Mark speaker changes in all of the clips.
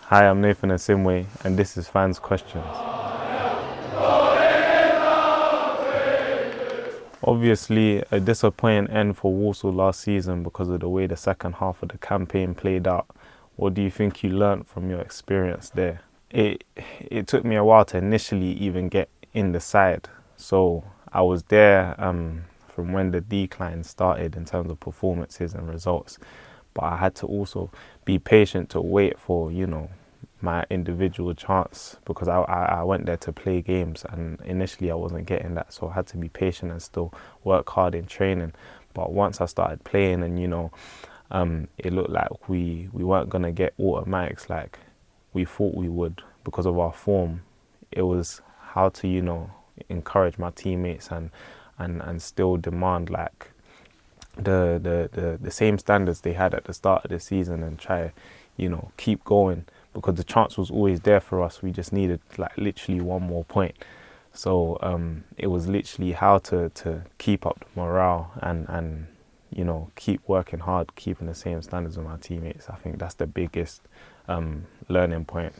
Speaker 1: Hi, I'm Nathan Asiimwe, and this is Fans Questions. Obviously, a disappointing end for Walsall last season because of the way the second half of the campaign played out. What do you think you learnt from your experience there? It took me a while to initially even get in the side. So I was there from when the decline started in terms of performances and results. But I had to also be patient to wait for, my individual chance because I went there to play games and initially I wasn't getting that. So I had to be patient and still work hard in training. But once I started playing and, it looked like we weren't going to get automatics like we thought we would because of our form. It was how to, encourage my teammates and still demand like the same standards they had at the start of the season and try, keep going because the chance was always there for us. We just needed like literally one more point. So it was literally how to keep up the morale and keep working hard, keeping the same standards with my teammates. I think that's the biggest learning point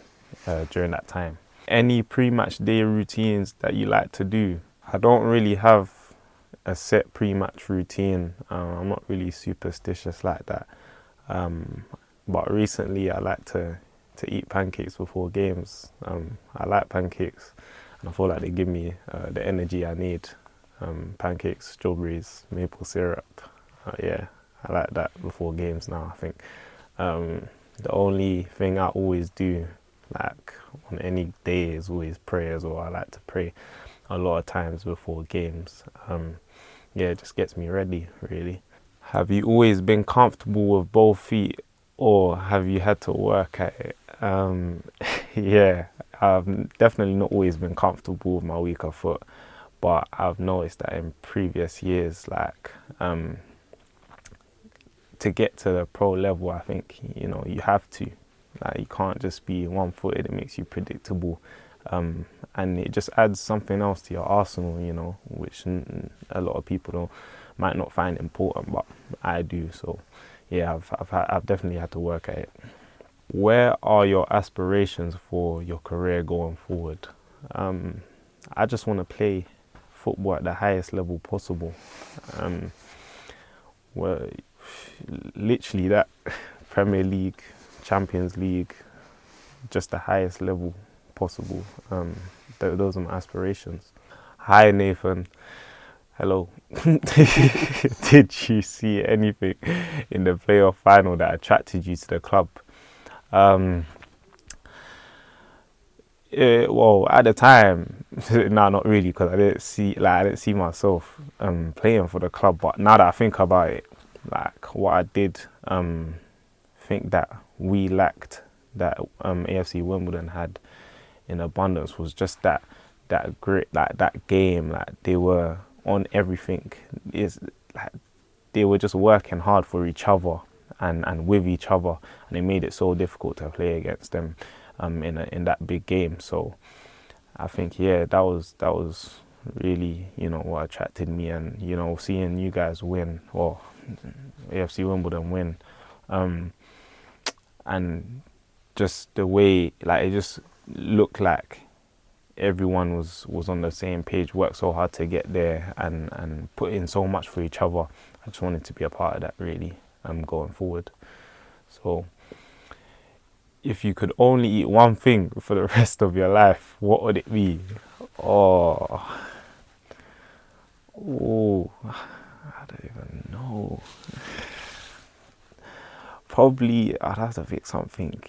Speaker 1: during that time. Any pre-match day routines that you like to do? I don't really have a set pre-match routine. I'm not really superstitious like that. But recently I like to eat pancakes before games. I like pancakes and I feel like they give me the energy I need. Pancakes, strawberries, maple syrup. Yeah, I like that before games now. I think the only thing I always do like on any day is always pray as well. I like to pray a lot of times before games. It just gets me ready, really. Have you always been comfortable with both feet or have you had to work at it? Yeah, I've definitely not always been comfortable with my weaker foot, but I've noticed that in previous years, like to get to the pro level, I think, you have to. Like you can't just be one-footed, it makes you predictable. And it just adds something else to your arsenal, which a lot of people might not find important, but I do. So, yeah, I've definitely had to work at it. Where are your aspirations for your career going forward? I just want to play football at the highest level possible. Well, literally that Premier League, Champions League, just the highest level possible. Those are my aspirations. Hi Nathan. Hello. Did you see anything in the playoff final that attracted you to the club? Well, at the time, no, not really, because I didn't see myself playing for the club. But now that I think about it, like what I did think that we lacked, that AFC Wimbledon had in abundance, was just that grit, like that game. Like they were on everything. Is like they were just working hard for each other and with each other, and it made it so difficult to play against them in that big game. So I think that was really what attracted me, and seeing you guys win, or AFC Wimbledon win, and just the way like it just looked like everyone was on the same page, worked so hard to get there and put in so much for each other. I just wanted to be a part of that, really, going forward. So if you could only eat one thing for the rest of your life, what would it be? Oh, I don't even know. Probably I'd have to pick something,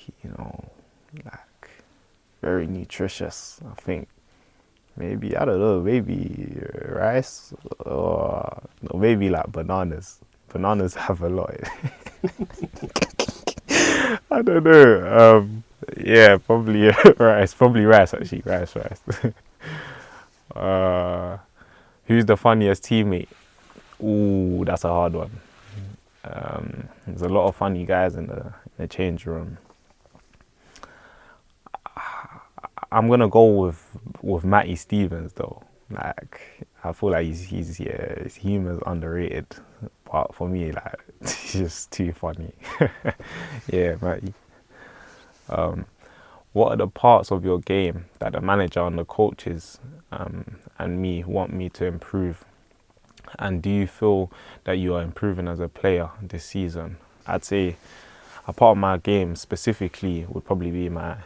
Speaker 1: like very nutritious. I think maybe, I don't know, maybe rice or no, maybe like bananas. Bananas have a lot. I don't know. Yeah, probably rice. Probably rice, actually. Rice. uh, who's the funniest teammate? Ooh, that's a hard one. There's a lot of funny guys in the change room. I'm gonna go with Matty Stevens though. Like I feel like his humor's underrated, but for me, like he's just too funny. Yeah, Matty. What are the parts of your game that the manager and the coaches and me want me to improve? And do you feel that you are improving as a player this season? I'd say a part of my game specifically would probably be my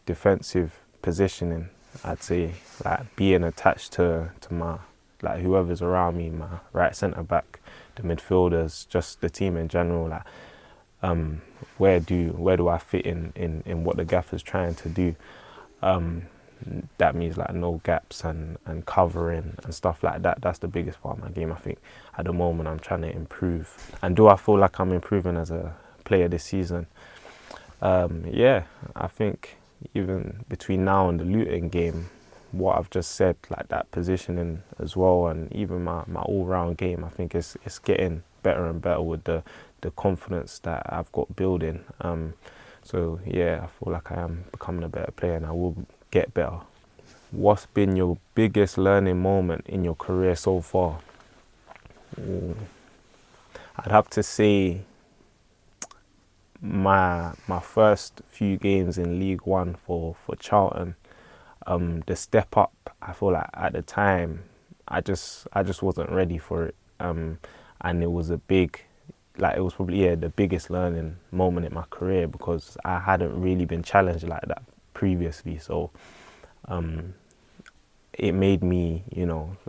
Speaker 1: defensive positioning. I'd say like being attached to my like whoever's around me, my right centre back, the midfielders, just the team in general. Like where do I fit in what the gaffer's trying to do? That means like no gaps and covering and stuff like that. That's the biggest part of my game. I think at the moment I'm trying to improve. And do I feel like I'm improving as a player this season? Yeah, I think even between now and the Luton game, what I've just said, like that positioning as well, and even my all-round game, I think it's getting better and better with the confidence that I've got building. So yeah, I feel like I am becoming a better player and I will get better. What's been your biggest learning moment in your career so far? Ooh. I'd have to say my first few games in League One for Charlton. The step up, I feel like at the time I just wasn't ready for it. And it was a big, like it was probably the biggest learning moment in my career because I hadn't really been challenged like that previously. So it made me,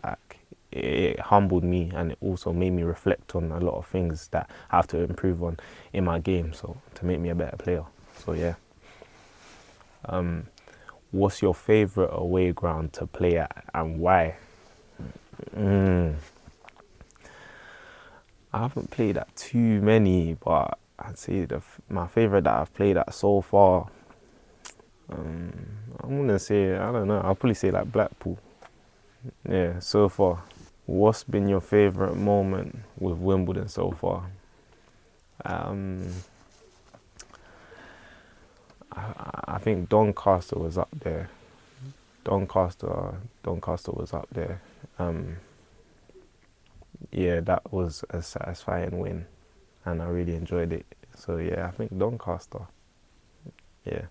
Speaker 1: like it humbled me, and it also made me reflect on a lot of things that I have to improve on in my game, so to make me a better player. So yeah. What's your favorite away ground to play at and why? I haven't played at too many, but I'd say my favorite that I've played at so far, I'm gonna say, I don't know, I'll probably say like Blackpool. Yeah, so far. What's been your favorite moment with Wimbledon so far? Um, I think Doncaster was up there. Doncaster was up there. Yeah, that was a satisfying win, and I really enjoyed it. So yeah, I think Doncaster. Yeah.